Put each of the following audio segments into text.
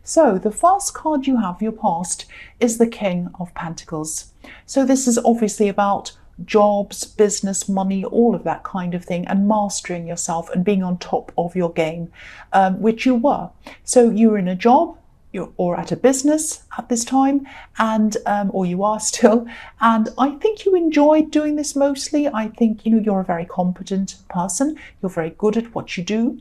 So the first card you have, your past, is the King of Pentacles. So this is obviously about jobs, business, money, all of that kind of thing, and mastering yourself and being on top of your game, which you were. So you were in a job or at a business at this time, and or you are still, and I think you enjoyed doing this mostly. I think you're a very competent person, you're very good at what you do,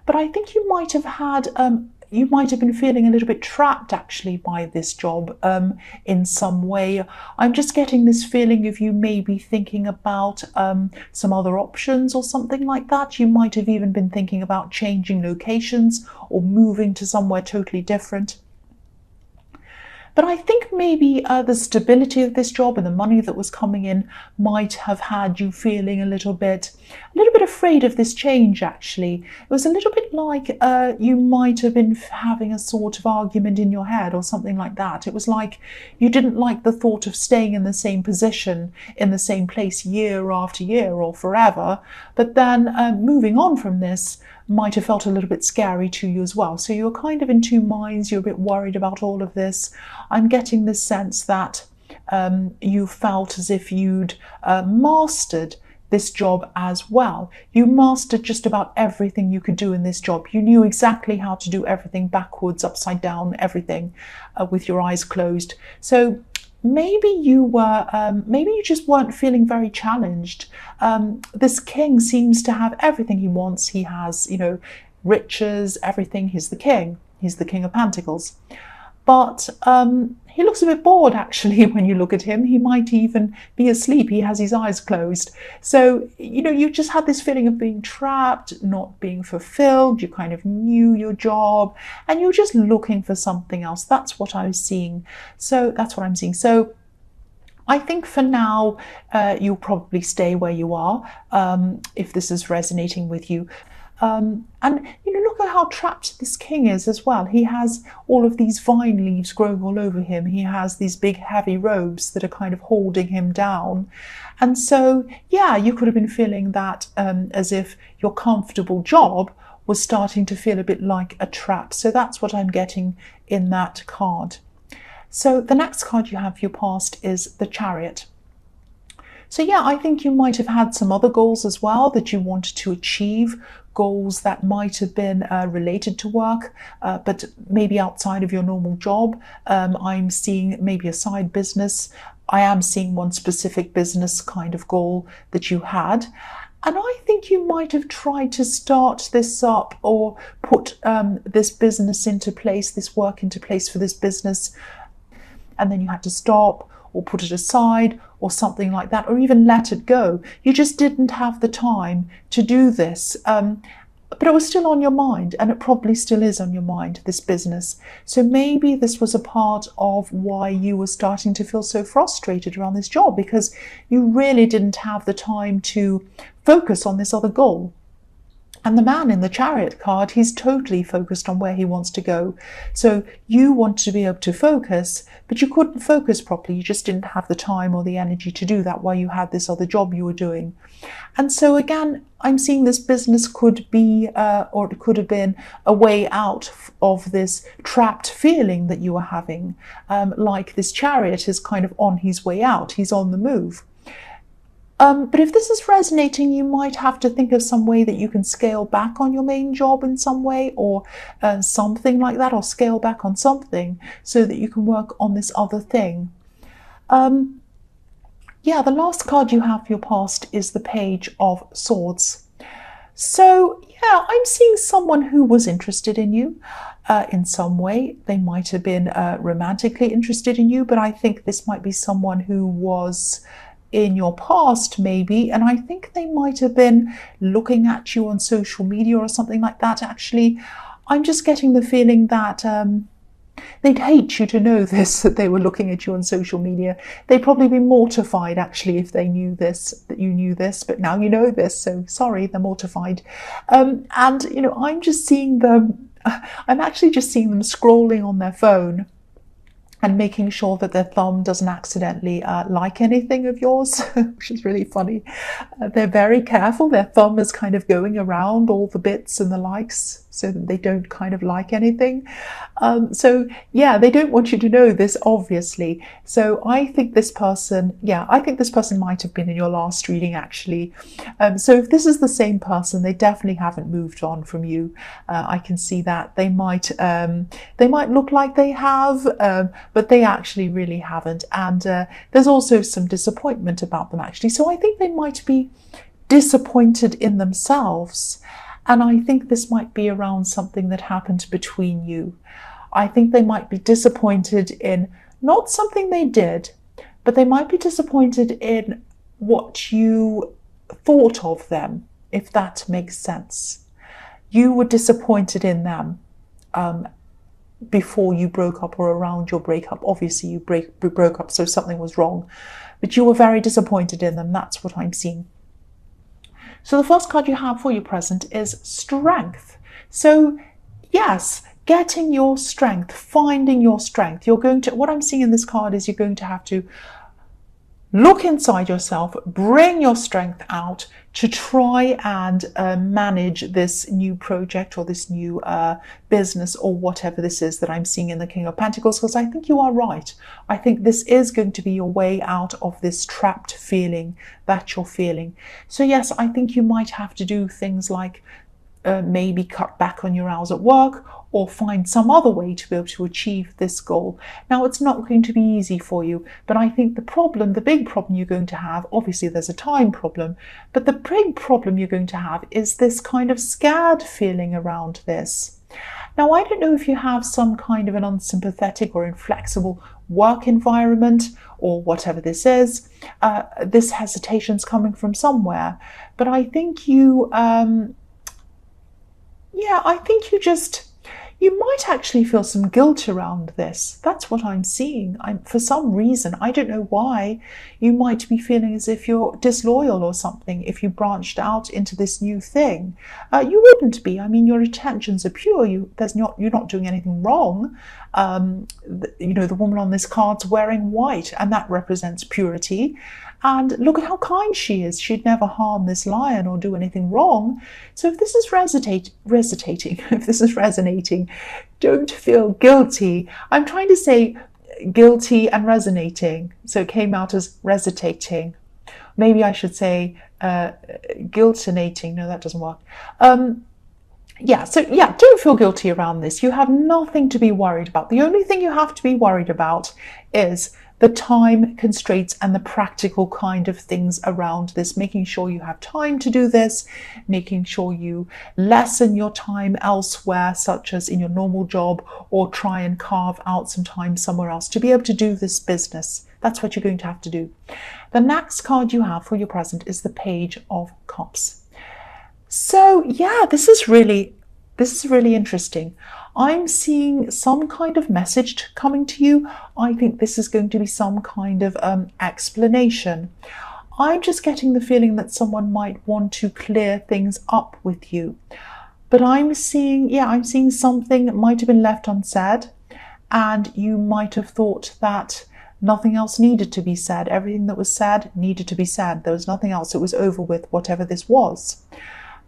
but I think you might have been feeling a little bit trapped actually by this job in some way. I'm just getting this feeling of you maybe thinking about some other options or something like that. You might have even been thinking about changing locations or moving to somewhere totally different. But I think maybe the stability of this job and the money that was coming in might have had you feeling a little bit afraid of this change, actually. It was a little bit like you might have been having a sort of argument in your head or something like that. It was like you didn't like the thought of staying in the same position, in the same place year after year or forever. But then moving on from this might have felt a little bit scary to you as well. So you're kind of in two minds, you're a bit worried about all of this. I'm getting this sense that you felt as if you'd mastered this job as well. You mastered just about everything you could do in this job. You knew exactly how to do everything backwards, upside down, everything with your eyes closed. So maybe you just weren't feeling very challenged. This king seems to have everything he wants. He has, riches, everything. He's the king. He's the King of Pentacles. But he looks a bit bored, actually, when you look at him. He might even be asleep. He has his eyes closed. So, you just had this feeling of being trapped, not being fulfilled. You kind of knew your job and you're just looking for something else. That's what I was seeing. So that's what I'm seeing. So I think for now, you'll probably stay where you are if this is resonating with you. And look at how trapped this king is as well. He has all of these vine leaves growing all over him. He has these big heavy robes that are kind of holding him down. And so, yeah, you could have been feeling that as if your comfortable job was starting to feel a bit like a trap. So that's what I'm getting in that card. So the next card you have for your past is the Chariot. So yeah, I think you might have had some other goals as well that you wanted to achieve, goals that might have been related to work, but maybe outside of your normal job. I'm seeing maybe a side business. I am seeing one specific business kind of goal that you had. And I think you might have tried to start this up or put this business into place, this work into place for this business, and then you had to stop or put it aside or something like that, or even let it go. You just didn't have the time to do this. But it was still on your mind, and it probably still is on your mind, this business. So maybe this was a part of why you were starting to feel so frustrated around this job, because you really didn't have the time to focus on this other goal. And the man in the Chariot card, he's totally focused on where he wants to go. So you want to be able to focus, but you couldn't focus properly. You just didn't have the time or the energy to do that while you had this other job you were doing. And so again, I'm seeing this business could be, or it could have been, a way out of this trapped feeling that you were having. Like this Chariot is kind of on his way out. He's on the move. But if this is resonating, you might have to think of some way that you can scale back on your main job in some way, or something like that, or scale back on something so that you can work on this other thing. Yeah, the last card you have for your past is the Page of Swords. So yeah, I'm seeing someone who was interested in you in some way. They might have been romantically interested in you, but I think this might be someone who was in your past maybe, and I think they might have been looking at you on social media or something like that. Actually, I'm just getting the feeling that they'd hate you to know this, that they were looking at you on social media. They'd probably be mortified actually if they knew this, that you knew this, but now you know this, so sorry, they're mortified. And I'm just seeing them, I'm actually just seeing them scrolling on their phone and making sure that their thumb doesn't accidentally like anything of yours, which is really funny. They're very careful. Their thumb is kind of going around all the bits and the likes. so that they don't kind of like anything. So yeah, they don't want you to know this, obviously. So I think this person, I think this person might have been in your last reading, actually. So if this is the same person, they definitely haven't moved on from you. I can see that they might look like they have, but they actually really haven't. And there's also some disappointment about them, actually. So I think they might be disappointed in themselves. And I think this might be around something that happened between you. I think they might be disappointed in not something they did, but they might be disappointed in what you thought of them, if that makes sense. You were disappointed in them before you broke up or around your breakup. Obviously, you broke up, so something was wrong. But you were very disappointed in them. That's what I'm seeing. So the first card you have for your present is Strength. So yes, getting your strength, finding your strength. What I'm seeing in this card is you're going to have to look inside yourself, bring your strength out to try and manage this new project or this new business or whatever this is that I'm seeing in the King of Pentacles, because I think you are right. I think this is going to be your way out of this trapped feeling that you're feeling. So yes, I think you might have to do things like maybe cut back on your hours at work or find some other way to be able to achieve this goal. Now, it's not going to be easy for you, but I think the big problem you're going to have, obviously there's a time problem, but the big problem you're going to have is this kind of scared feeling around this. Now, I don't know if you have some kind of an unsympathetic or inflexible work environment or whatever this is. This hesitation's coming from somewhere, but I think you might actually feel some guilt around this. That's what I'm seeing. For some reason, I don't know why, you might be feeling as if you're disloyal or something if you branched out into this new thing. You wouldn't be. I mean, your intentions are pure. You're not doing anything wrong. The woman on this card's wearing white, and that represents purity. And look at how kind she is. She'd never harm this lion or do anything wrong. So if this is resonating, don't feel guilty. I'm trying to say guilty and resonating. So it came out as resonating. Maybe I should say guiltinating. No, that doesn't work. Don't feel guilty around this. You have nothing to be worried about. The only thing you have to be worried about is the time constraints and the practical kind of things around this, making sure you have time to do this, making sure you lessen your time elsewhere, such as in your normal job, or try and carve out some time somewhere else to be able to do this business. That's what you're going to have to do. The next card you have for your present is the Page of Cups. So yeah, this is really interesting. I'm seeing some kind of message coming to you. I think this is going to be some kind of explanation. I'm just getting the feeling that someone might want to clear things up with you. But I'm seeing something that might have been left unsaid, and you might have thought that nothing else needed to be said. Everything that was said needed to be said. There was nothing else. It was over with, whatever this was.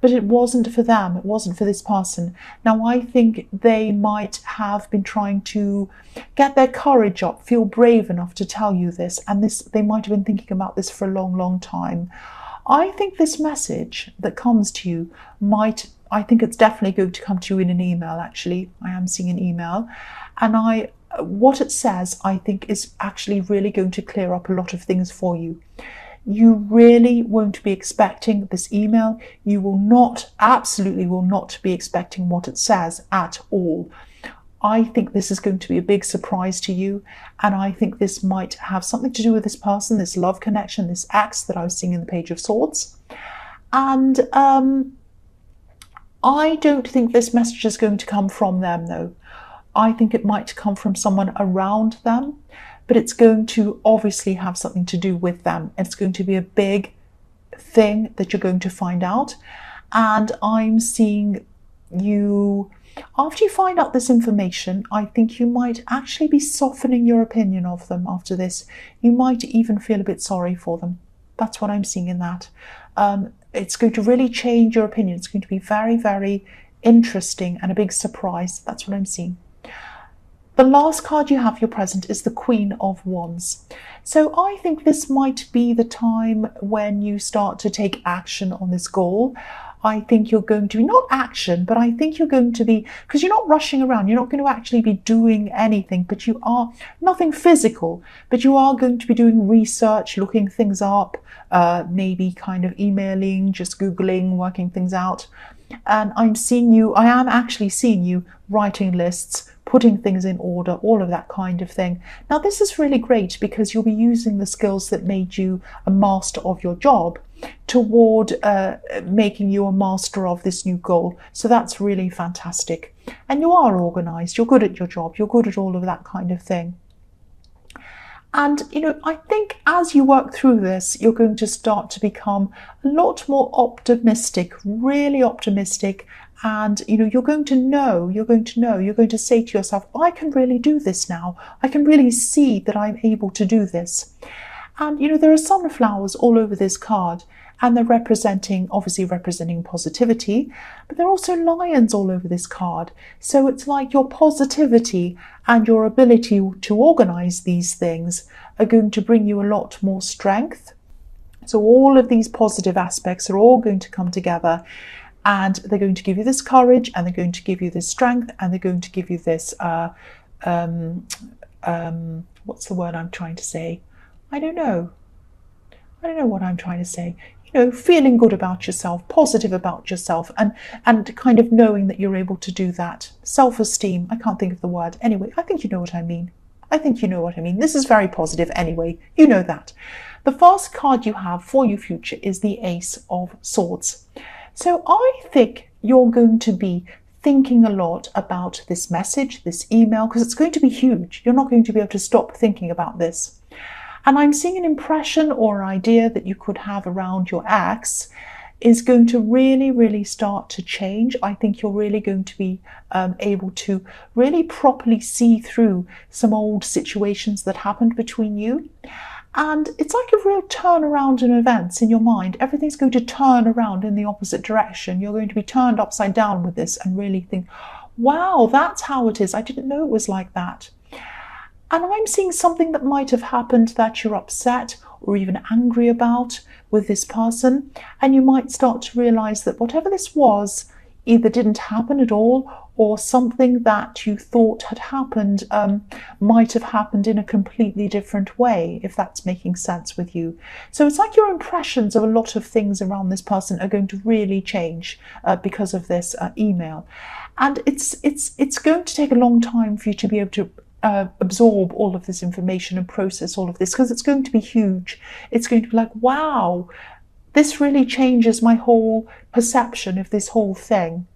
But it wasn't for them. It wasn't for this person. Now, I think they might have been trying to get their courage up, feel brave enough to tell you this. And they might have been thinking about this for a long, long time. I think this message that comes to you I think it's definitely going to come to you in an email, actually. I am seeing an email. And what it says, I think, is actually really going to clear up a lot of things for you. You really won't be expecting this email. You absolutely will not be expecting what it says at all. I think this is going to be a big surprise to you. And I think this might have something to do with this person, this love connection, this ex that I was seeing in the Page of Swords. And I don't think this message is going to come from them, though. I think it might come from someone around them. But it's going to obviously have something to do with them. It's going to be a big thing that you're going to find out. And I'm seeing you, after you find out this information, I think you might actually be softening your opinion of them after this. You might even feel a bit sorry for them. That's what I'm seeing in that. It's going to really change your opinion. It's going to be very, very interesting and a big surprise. That's what I'm seeing. The last card you have, your present, is the Queen of Wands. So I think this might be the time when you start to take action on this goal. I think you're going to be, not action, but I think you're going to be, because you're not rushing around, you're not going to actually be doing anything, but you are, nothing physical, but you are going to be doing research, looking things up, maybe kind of emailing, just Googling, working things out. And I am actually seeing you writing lists, putting things in order, all of that kind of thing. Now, this is really great because you'll be using the skills that made you a master of your job toward making you a master of this new goal. So that's really fantastic. And you are organized, you're good at your job, you're good at all of that kind of thing. And, I think as you work through this, you're going to start to become a lot more optimistic, really optimistic. And, you're going to say to yourself, I can really do this now. I can really see that I'm able to do this. And, there are sunflowers all over this card. And they're obviously representing positivity, but they're also lions all over this card. So it's like your positivity and your ability to organize these things are going to bring you a lot more strength. So all of these positive aspects are all going to come together, and they're going to give you this courage, and they're going to give you this strength, and they're going to give you this, what's the word I'm trying to say? I don't know what I'm trying to say. Feeling good about yourself, positive about yourself, and kind of knowing that you're able to do that. Self-esteem, I can't think of the word. Anyway, I think you know what I mean. This is very positive anyway. You know that. The first card you have for your future is the Ace of Swords. So I think you're going to be thinking a lot about this message, this email, because it's going to be huge. You're not going to be able to stop thinking about this. And I'm seeing an impression or idea that you could have around your ex is going to really, really start to change. I think you're really going to be able to really properly see through some old situations that happened between you. And it's like a real turnaround in events in your mind. Everything's going to turn around in the opposite direction. You're going to be turned upside down with this and really think, wow, that's how it is. I didn't know it was like that. And I'm seeing something that might have happened that you're upset or even angry about with this person. And you might start to realize that whatever this was either didn't happen at all, or something that you thought had happened might have happened in a completely different way, if that's making sense with you. So it's like your impressions of a lot of things around this person are going to really change because of this email. And it's going to take a long time for you to be able to absorb all of this information and process all of this, because it's going to be huge. It's going to be like, wow, this really changes my whole perception of this whole thing.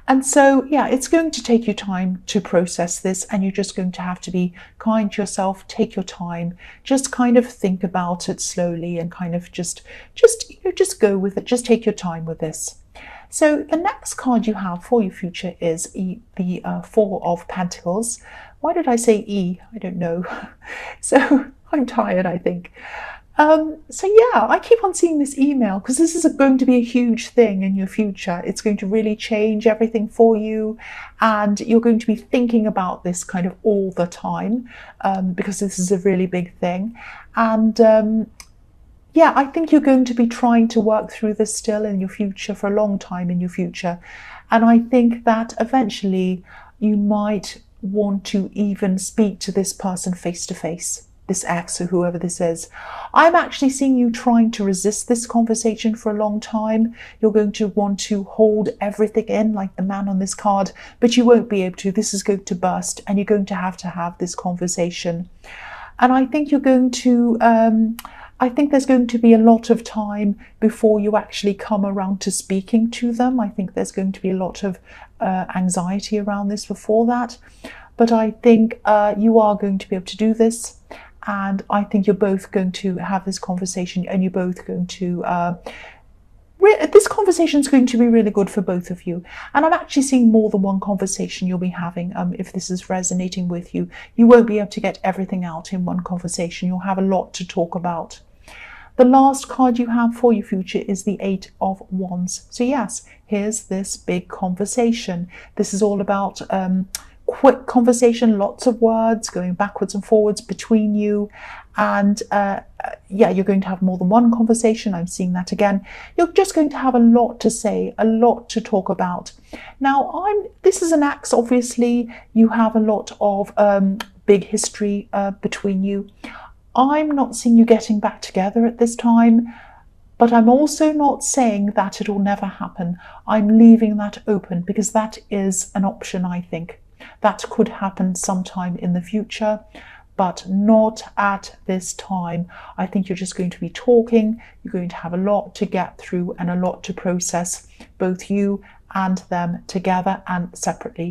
And so, yeah, it's going to take you time to process this, and you're just going to have to be kind to yourself, take your time, just kind of think about it slowly and kind of just go with it, just take your time with this. So the next card you have for your future is the Four of Pentacles. Why did I say E? I don't know. So I'm tired, I think. So yeah, I keep on seeing this email because this is going to be a huge thing in your future. It's going to really change everything for you, and you're going to be thinking about this kind of all the time because this is a really big thing. And yeah, I think you're going to be trying to work through this still in your future for a long time in your future. And I think that eventually you might want to even speak to this person face to face, this ex or whoever this is. I'm actually seeing you trying to resist this conversation for a long time. You're going to want to hold everything in like the man on this card, but you won't be able to. This is going to burst and you're going to have this conversation. And I think you're going to... I think there's going to be a lot of time before you actually come around to speaking to them. I think there's going to be a lot of anxiety around this before that. But I think you are going to be able to do this. And I think you're both going to have this conversation, and you're both going to... this conversation is going to be really good for both of you. And I'm actually seeing more than one conversation you'll be having if this is resonating with you. You won't be able to get everything out in one conversation. You'll have a lot to talk about. The last card you have for your future is the Eight of Wands. So yes, here's this big conversation. This is all about quick conversation, lots of words going backwards and forwards between you. And yeah, you're going to have more than one conversation. I'm seeing that again. You're just going to have a lot to say, a lot to talk about. Now, this is an axe, obviously. You have a lot of big history between you. I'm not seeing you getting back together at this time, but I'm also not saying that it will never happen. I'm leaving that open because that is an option, I think. That could happen sometime in the future, but not at this time. I think you're just going to be talking. You're going to have a lot to get through and a lot to process, both you and them together and separately.